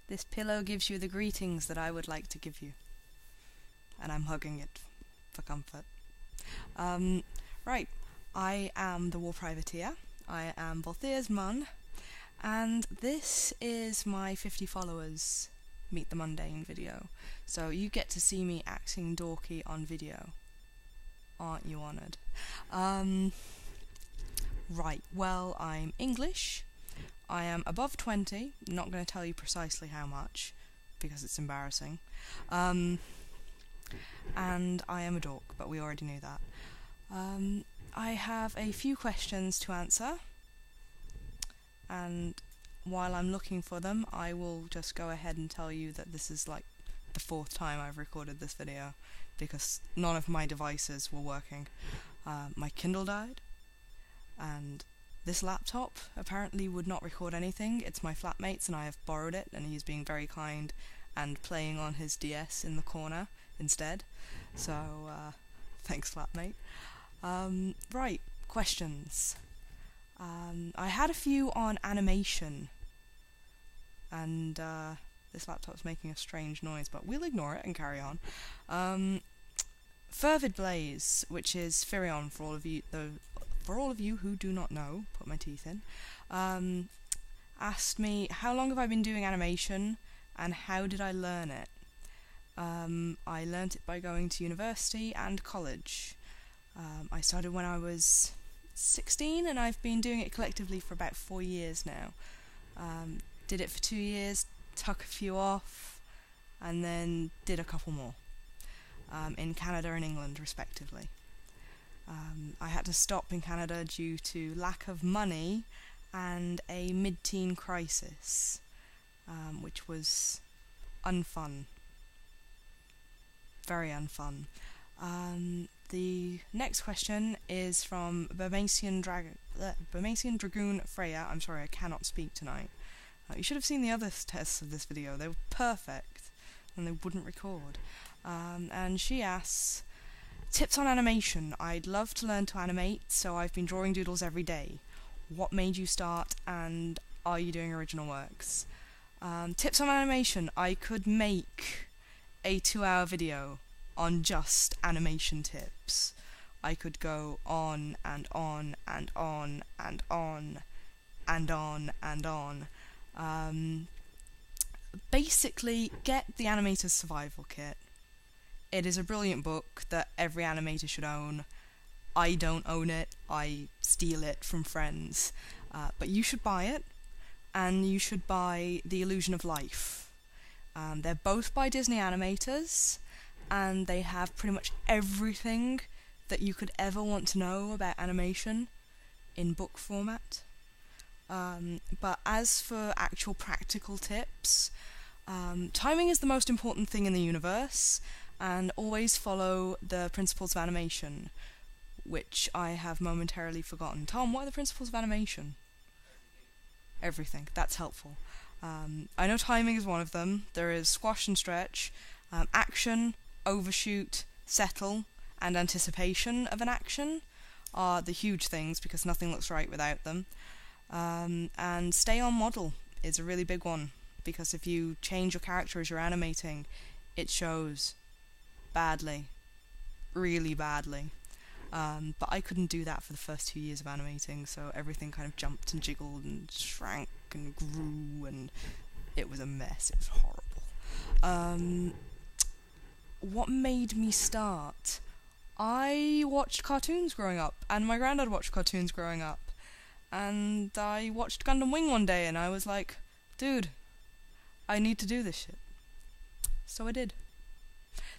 This pillow gives you the greetings that I would like to give you. And I'm hugging it for comfort. Right, I am the War Privateer. I am Volthea's Mun. And this is my 50 followers Meet the Mundane video. So you get to see me acting dorky on video. Aren't you honoured? Right, well, I'm English. I am above 20, not going to tell you precisely how much, because it's embarrassing. And I am a dork, but we already knew that. I have a few questions to answer, and while I'm looking for them, I will just go ahead and tell you that this is like the 4th time I've recorded this video, because none of my devices were working. My Kindle died, and this laptop apparently would not record anything. It's my flatmate's and I have borrowed it, and he's being very kind and playing on his DS in the corner instead. So, thanks flatmate. Right, questions. I had a few on animation, and this laptop's making a strange noise, but we'll ignore it and carry on. Fervid Blaze, which is Firion for all of you who do not know, put my teeth in, asked me how long have I been doing animation and how did I learn it. I learnt it by going to university and college. I started when I was 16 and I've been doing it collectively for about 4 years now. Did it for 2 years, took a few off, and then did a couple more. In Canada and England respectively. I had to stop in Canada due to lack of money and a mid-teen crisis, which was unfun. Very unfun. The next question is from Burmasian Dragoon Freya. I'm sorry, I cannot speak tonight. You should have seen the other tests of this video. They were perfect, and they wouldn't record. And she asks, tips on animation. I'd love to learn to animate, so I've been drawing doodles every day. What made you start, and are you doing original works? Tips on animation. I could make a 2-hour video on just animation tips. I could go on and on and on and on and on and on. Basically, get the Animator's Survival Kit. It is a brilliant book that every animator should own. I don't own it, I steal it from friends. But you should buy it, and you should buy The Illusion of Life. They're both by Disney animators, and they have pretty much everything that you could ever want to know about animation in book format. But as for actual practical tips, timing is the most important thing in the universe, and always follow the principles of animation, which I have momentarily forgotten. Tom, what are the principles of animation? Everything. That's helpful. I know timing is one of them. There is squash and stretch, action, overshoot, settle, and anticipation of an action are the huge things because nothing looks right without them. And stay on model is a really big one, because if you change your character as you're animating, it shows badly, really badly. But I couldn't do that for the first 2 years of animating, so everything kind of jumped and jiggled and shrank and grew, and it was a mess. It was horrible. What made me start? I watched cartoons growing up, and my granddad watched cartoons growing up, and I watched Gundam Wing one day, and I was like, dude, I need to do this shit. So I did.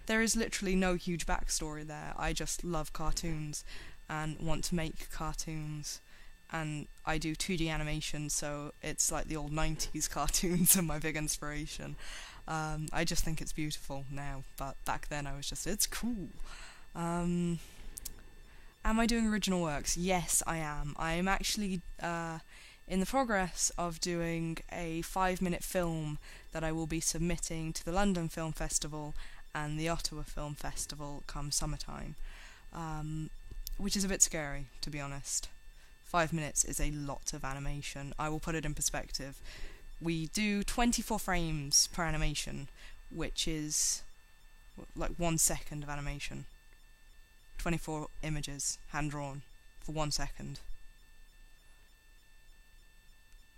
There is literally no huge backstory there. I just love cartoons and want to make cartoons, and I do 2D animation, so it's like the old 90s cartoons are my big inspiration. I just think it's beautiful now, but back then I was just, it's cool. Am I doing original works? Yes, I am. I am actually in the progress of doing a 5-minute film that I will be submitting to the London Film Festival and the Ottawa Film Festival come summertime, which is a bit scary, to be honest. 5 minutes is a lot of animation. I will put it in perspective. we do 24 frames per animation, which is like 1 second of animation. 24 images, hand-drawn, for 1 second.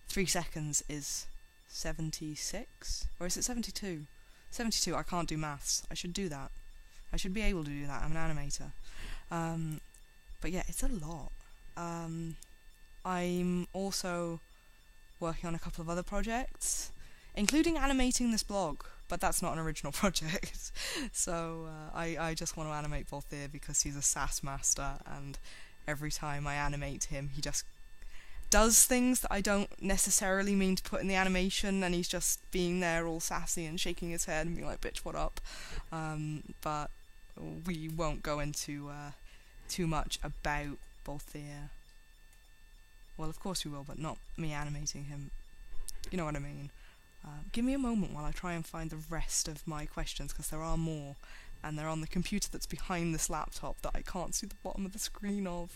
3 seconds is 76? Or is it 72? 72, I can't do maths. I should do that. I should be able to do that, I'm an animator. But yeah, it's a lot. I'm also working on a couple of other projects, including animating this blog, but that's not an original project. So I just want to animate Volthir because he's a sass master, and every time I animate him, he just does things that I don't necessarily mean to put in the animation, and he's just being there all sassy and shaking his head and being like, bitch, what up? But we won't go into too much about Volthir. Well, of course we will, but not me animating him. You know what I mean. Give me a moment while I try and find the rest of my questions, because there are more, and they're on the computer that's behind this laptop that I can't see the bottom of the screen of.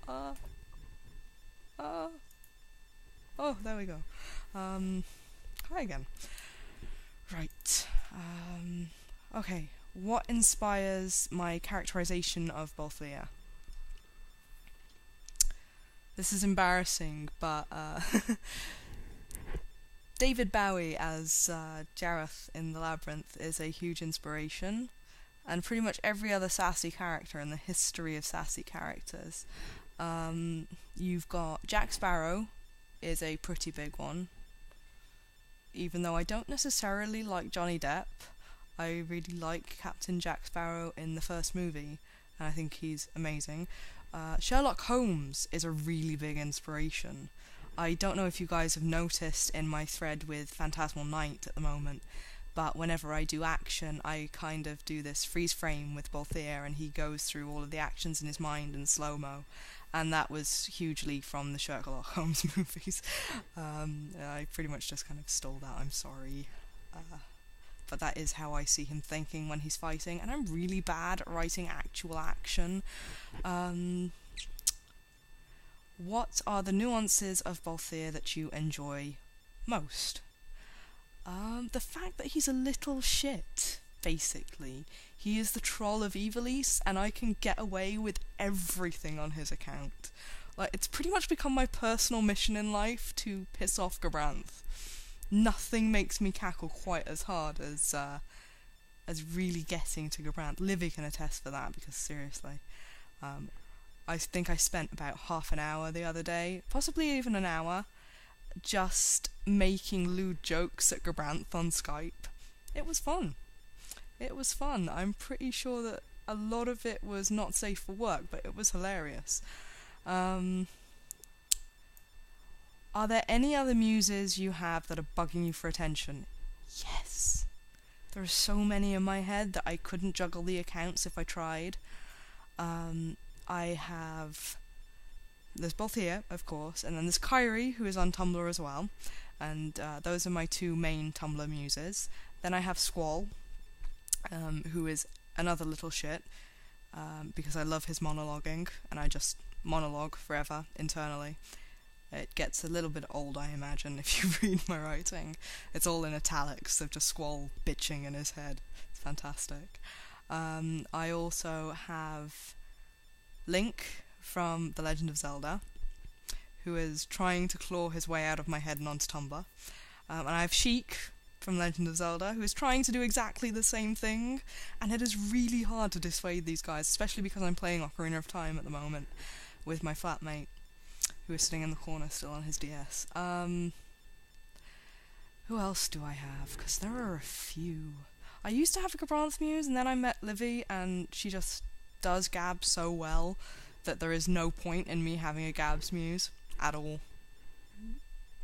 Oh, there we go. Hi again. Right. Okay. What inspires my characterization of Volthir? This is embarrassing, but David Bowie as Jareth in The Labyrinth is a huge inspiration, and pretty much every other sassy character in the history of sassy characters. You've got Jack Sparrow is a pretty big one, even though I don't necessarily like Johnny Depp. I really like Captain Jack Sparrow in the first movie, and I think he's amazing. Sherlock Holmes is a really big inspiration. I don't know if you guys have noticed in my thread with Phantasmal Knight at the moment, but whenever I do action, I kind of do this freeze frame with Volthir, and he goes through all of the actions in his mind in slow-mo, and that was hugely from the Sherlock Holmes movies. I pretty much just kind of stole that, I'm sorry. But that is how I see him thinking when he's fighting, and I'm really bad at writing actual action. What are the nuances of Volthir that you enjoy most? The fact that he's a little shit, basically. He is the troll of Ivalice, and I can get away with everything on his account. Like, it's pretty much become my personal mission in life to piss off Gabranth. Nothing makes me cackle quite as hard as really getting to Gabranth. Livy can attest for that, because seriously, I think I spent about half an hour the other day, possibly even an hour, just making lewd jokes at Gabranth on Skype. It was fun. It was fun. I'm pretty sure that a lot of it was not safe for work, but it was hilarious. Are there any other muses you have that are bugging you for attention? Yes. There are so many in my head that I couldn't juggle the accounts if I tried. There's Volthir, of course, and then there's Kyrie, who is on Tumblr as well, and those are my two main Tumblr muses. Then I have Squall, who is another little shit, because I love his monologuing, and I just monologue forever, internally. It gets a little bit old, I imagine, if you read my writing. It's all in italics of just Squall bitching in his head. It's fantastic. I also have Link from The Legend of Zelda, who is trying to claw his way out of my head and onto Tumblr. And I have Sheik from Legend of Zelda, who is trying to do exactly the same thing, and it is really hard to dissuade these guys, especially because I'm playing Ocarina of Time at the moment with my flatmate, who is sitting in the corner still on his DS. Who else do I have? Because there are a few. I used to have a Gabranth muse, and then I met Livy, and she just does Gab so well that there is no point in me having a Gabs muse at all.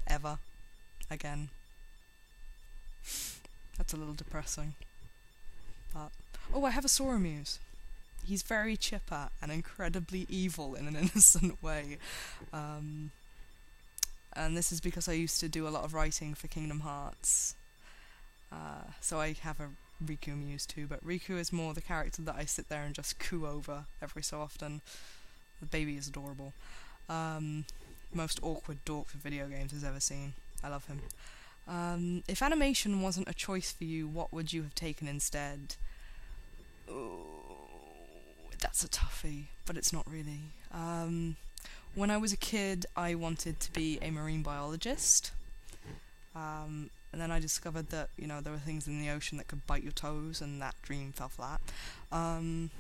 Ever. Again. That's a little depressing. But oh, I have a Sora muse. He's very chipper and incredibly evil in an innocent way. And this is because I used to do a lot of writing for Kingdom Hearts. So I have a Riku muse too, but Riku is more the character that I sit there and just coo over every so often. The baby is adorable. Most awkward dork for video games has ever seen. I love him. If animation wasn't a choice for you, what would you have taken instead? Oh, that's a toughie, but it's not really. When I was a kid, I wanted to be a marine biologist. And then I discovered that, there were things in the ocean that could bite your toes, and that dream fell flat. And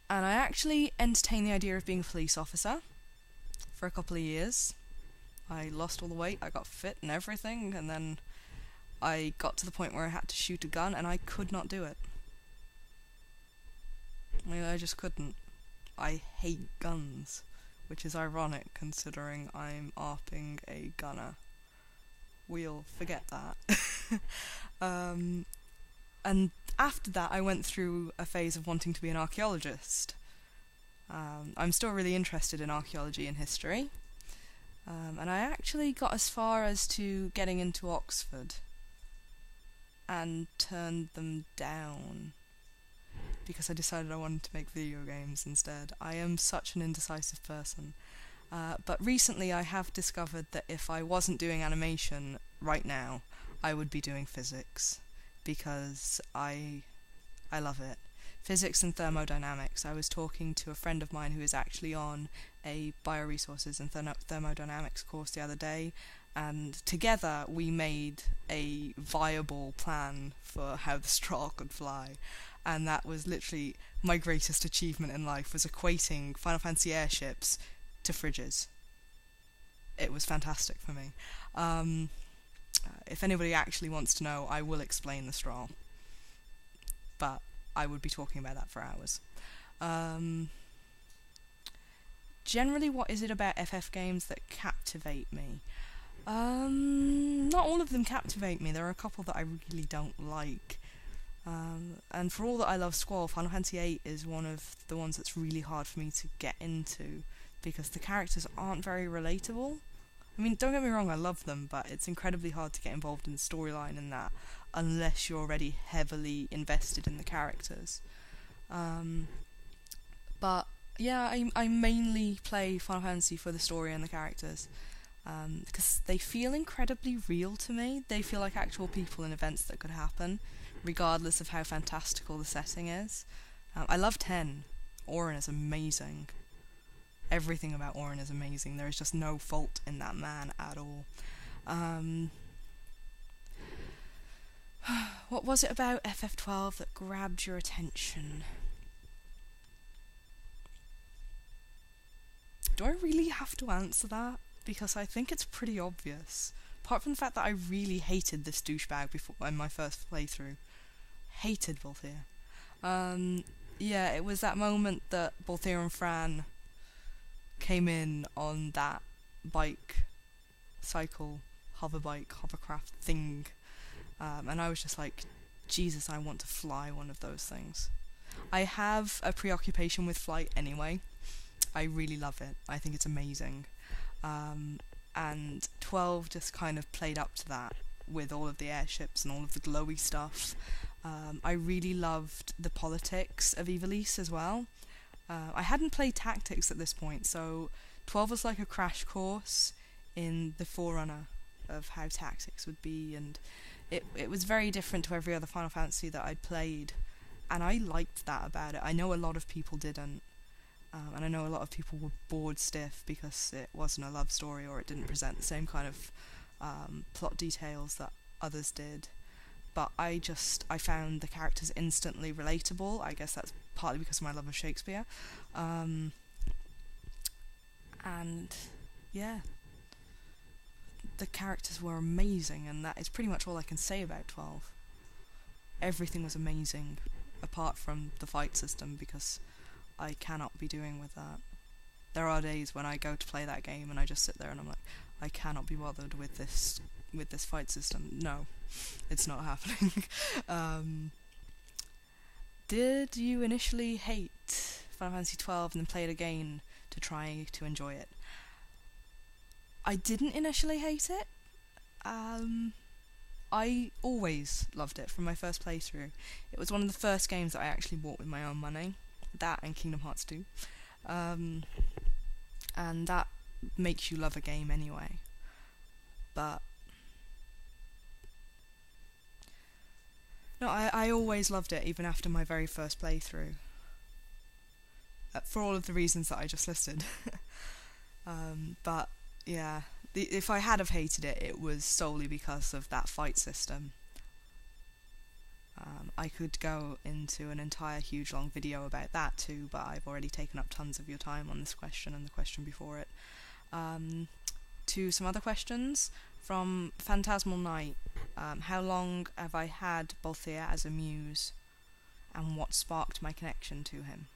I actually entertained the idea of being a police officer for a couple of years. I lost all the weight, I got fit and everything, and then I got to the point where I had to shoot a gun, and I could not do it. I just couldn't. I hate guns, which is ironic considering I'm ARPing a gunner. We'll forget that. And after that I went through a phase of wanting to be an archaeologist. I'm still really interested in archaeology and history. And I actually got as far as to getting into Oxford and turned them down because I decided I wanted to make video games instead. I am such an indecisive person. But recently I have discovered that if I wasn't doing animation right now, I would be doing physics, because I love it. Physics and thermodynamics. I was talking to a friend of mine who is actually on a bioresources and thermodynamics course the other day, and together we made a viable plan for how the straw could fly. And that was literally my greatest achievement in life, was equating Final Fantasy airships to fridges. It was fantastic for me. If anybody actually wants to know, I will explain the straw. But I would be talking about that for hours. Generally, what is it about FF games that captivate me? Not all of them captivate me. There are a couple that I really don't like. And for all that I love Squall, Final Fantasy VIII is one of the ones that's really hard for me to get into, because the characters aren't very relatable. I mean, don't get me wrong, I love them, but it's incredibly hard to get involved in the storyline in that, unless you're already heavily invested in the characters. But yeah, I mainly play Final Fantasy for the story and the characters, because they feel incredibly real to me. They feel like actual people and events that could happen, regardless of how fantastical the setting is. I love 10. Auron is amazing. Everything about Auron is amazing. There is just no fault in that man at all. What was it about FF12 that grabbed your attention? Do I really have to answer that? Because I think it's pretty obvious. Apart from the fact that I really hated this douchebag in my first playthrough. Hated Balthier. Yeah, it was that moment that Balthier and Fran came in on that hovercraft thing, and I was just like, Jesus, I want to fly one of those things. I have a preoccupation with flight anyway. I really love it. I think it's amazing. And 12 just kind of played up to that with all of the airships and all of the glowy stuff. I really loved the politics of Ivalice as well. I hadn't played Tactics at this point, so 12 was like a crash course in the forerunner of how Tactics would be, and it was very different to every other Final Fantasy that I'd played, and I liked that about it. I know a lot of people didn't, and I know a lot of people were bored stiff because it wasn't a love story or it didn't present the same kind of plot details that others did. But I found the characters instantly relatable. I guess that's partly because of my love of Shakespeare. And yeah, the characters were amazing, and that is pretty much all I can say about 12. Everything was amazing, apart from the fight system, because I cannot be doing with that. There are days when I go to play that game and I just sit there and I'm like, I cannot be bothered with this fight system. No, it's not happening. Did you initially hate Final Fantasy XII and then play it again to try to enjoy it? I didn't initially hate it. I always loved it from my first playthrough. It was one of the first games that I actually bought with my own money. That and Kingdom Hearts 2. And that makes you love a game anyway. But no, I always loved it, even after my very first playthrough. For all of the reasons that I just listed. But yeah, if I had have hated it, it was solely because of that fight system. I could go into an entire huge long video about that too, but I've already taken up tons of your time on this question and the question before it. To some other questions from Phantasmal Knight. How long have I had Balthier as a muse, and what sparked my connection to him?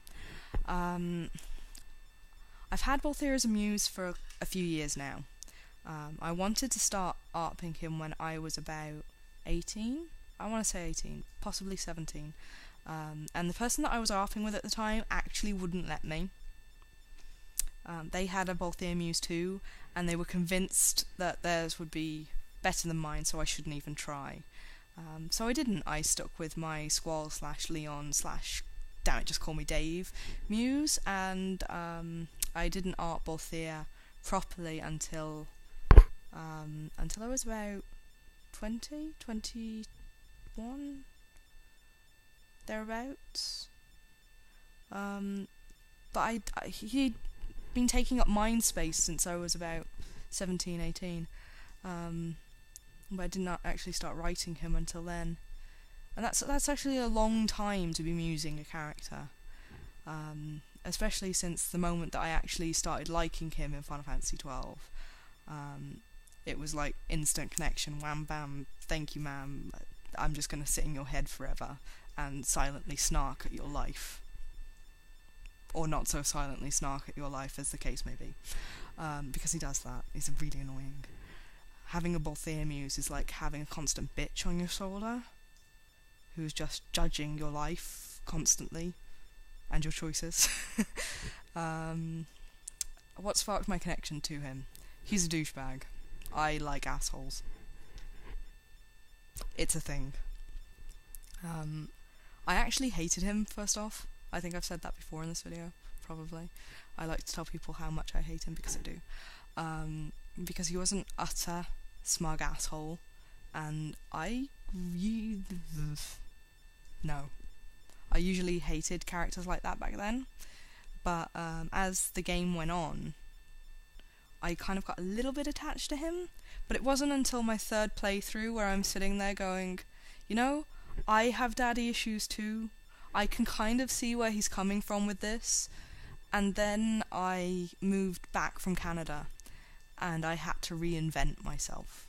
I've had Balthier as a muse for a few years now. I wanted to start ARPing him when I was about 18. I want to say 18, possibly 17. And the person that I was ARPing with at the time actually wouldn't let me. They had a Balthier muse too, and they were convinced that theirs would be better than mine, so I shouldn't even try. So I didn't. I stuck with my Squall / Leon / damn it, just call me Dave muse, and I didn't ARP Balthier properly until I was about 20, 21, thereabouts. But he'd been taking up mind space since I was about 17, 18. But I did not actually start writing him until then. And that's actually a long time to be musing a character. Especially since the moment that I actually started liking him in Final Fantasy XII. It was like instant connection, wham bam, thank you ma'am, I'm just gonna sit in your head forever and silently snark at your life. Or not so silently snark at your life, as the case may be. Because he does that. He's really annoying. Having a Balthier muse is like having a constant bitch on your shoulder, who's just judging your life constantly, and your choices. What sparked my connection to him? He's a douchebag. I like assholes. It's a thing. I actually hated him, first off. I think I've said that before in this video, probably. I like to tell people how much I hate him, because I do. Because he was an utter smug asshole, and no. I usually hated characters like that back then, but as the game went on, I kind of got a little bit attached to him, but it wasn't until my third playthrough where I'm sitting there going, you know, I have daddy issues too. I can kind of see where he's coming from with this. And then I moved back from Canada, and I had to reinvent myself.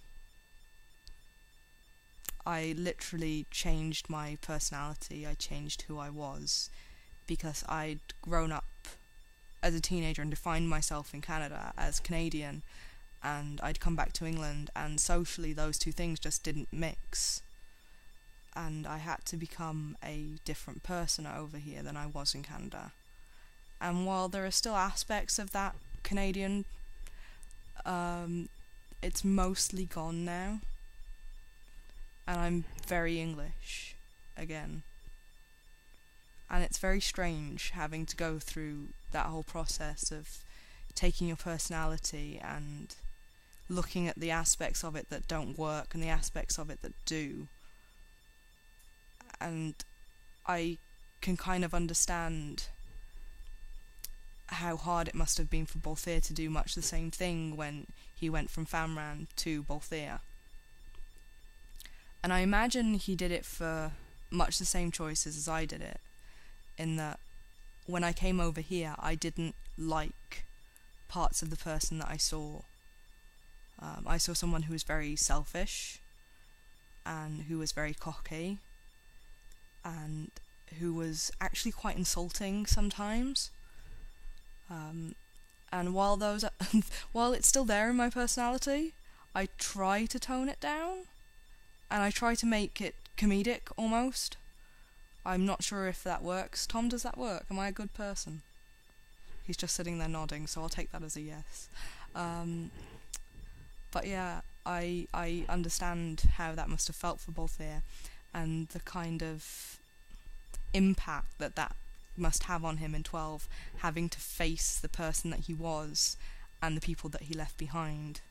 I literally changed my personality, I changed who I was, because I'd grown up as a teenager and defined myself in Canada as Canadian, and I'd come back to England, and socially those two things just didn't mix. And I had to become a different person over here than I was in Canada. And while there are still aspects of that Canadian, it's mostly gone now. And I'm very English again. And it's very strange having to go through that whole process of taking your personality and looking at the aspects of it that don't work and the aspects of it that do. And I can kind of understand how hard it must have been for Balthier to do much the same thing when he went from Famran to Balthier. And I imagine he did it for much the same choices as I did it, in that when I came over here I didn't like parts of the person that I saw. I saw someone who was very selfish, and who was very cocky, and who was actually quite insulting sometimes. And while while it's still there in my personality, I try to tone it down, and I try to make it comedic almost. I'm not sure if that works. Tom, does that work? Am I a good person? He's just sitting there nodding, so I'll take that as a yes. But yeah, I understand how that must have felt for Balthier, and the kind of impact that must have on him in 12, having to face the person that he was and the people that he left behind.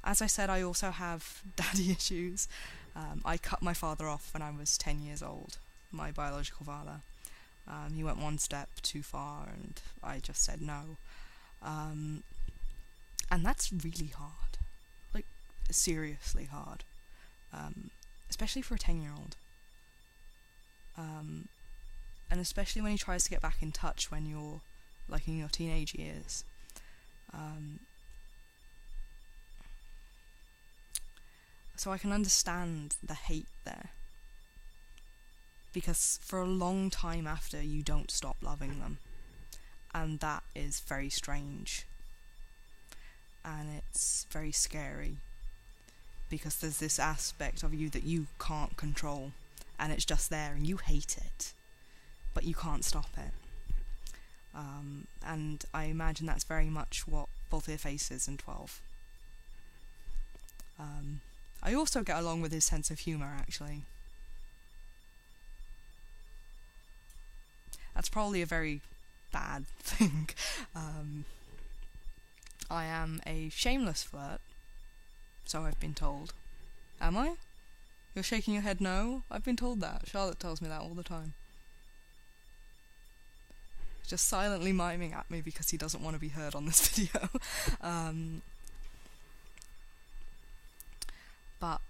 As I said, I also have daddy issues. I cut my father off when I was 10 years old, my biological father. He went one step too far and I just said no. And that's really hard. Like, seriously hard. Especially for a 10-year-old. And especially when he tries to get back in touch when you're, like, in your teenage years. So I can understand the hate there. Because for a long time after, you don't stop loving them. And that is very strange. And it's very scary. Because there's this aspect of you that you can't control. And it's just there and you hate it. But you can't stop it. And I imagine that's very much what Voltaire faces in 12. I also get along with his sense of humour, actually. That's probably a very bad thing. I am a shameless flirt, so I've been told. Am I? You're shaking your head no? I've been told that. Charlotte tells me that all the time. Just silently miming at me because he doesn't want to be heard on this video. But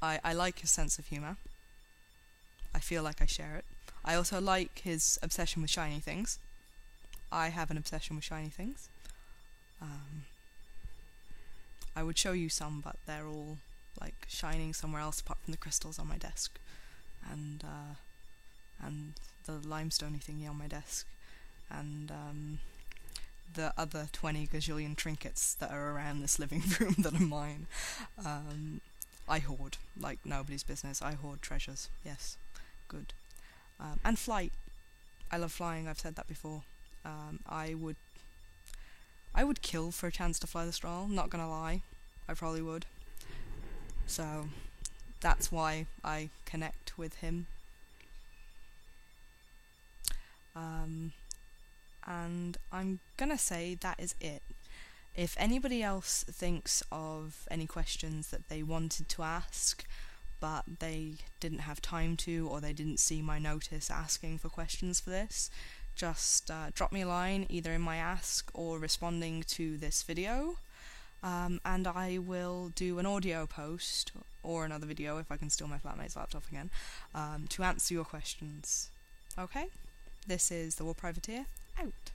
I like his sense of humour. I feel like I share it. I also like his obsession with shiny things. I have an obsession with shiny things. I would show you some, but they're all like shining somewhere else apart from the crystals on my desk, and the limestoney thingy on my desk, and the other 20 gazillion trinkets that are around this living room that are mine. I hoard like nobody's business. I hoard treasures. Yes, good. And flight. I love flying. I've said that before. I would kill for a chance to fly the Strahl, not gonna lie. I probably would. So, that's why I connect with him. And I'm gonna say that is it. If anybody else thinks of any questions that they wanted to ask, but they didn't have time to, or they didn't see my notice asking for questions for this, just drop me a line either in my ask or responding to this video, and I will do an audio post or another video if I can steal my flatmate's laptop again, to answer your questions. Okay? This is the War Privateer, out.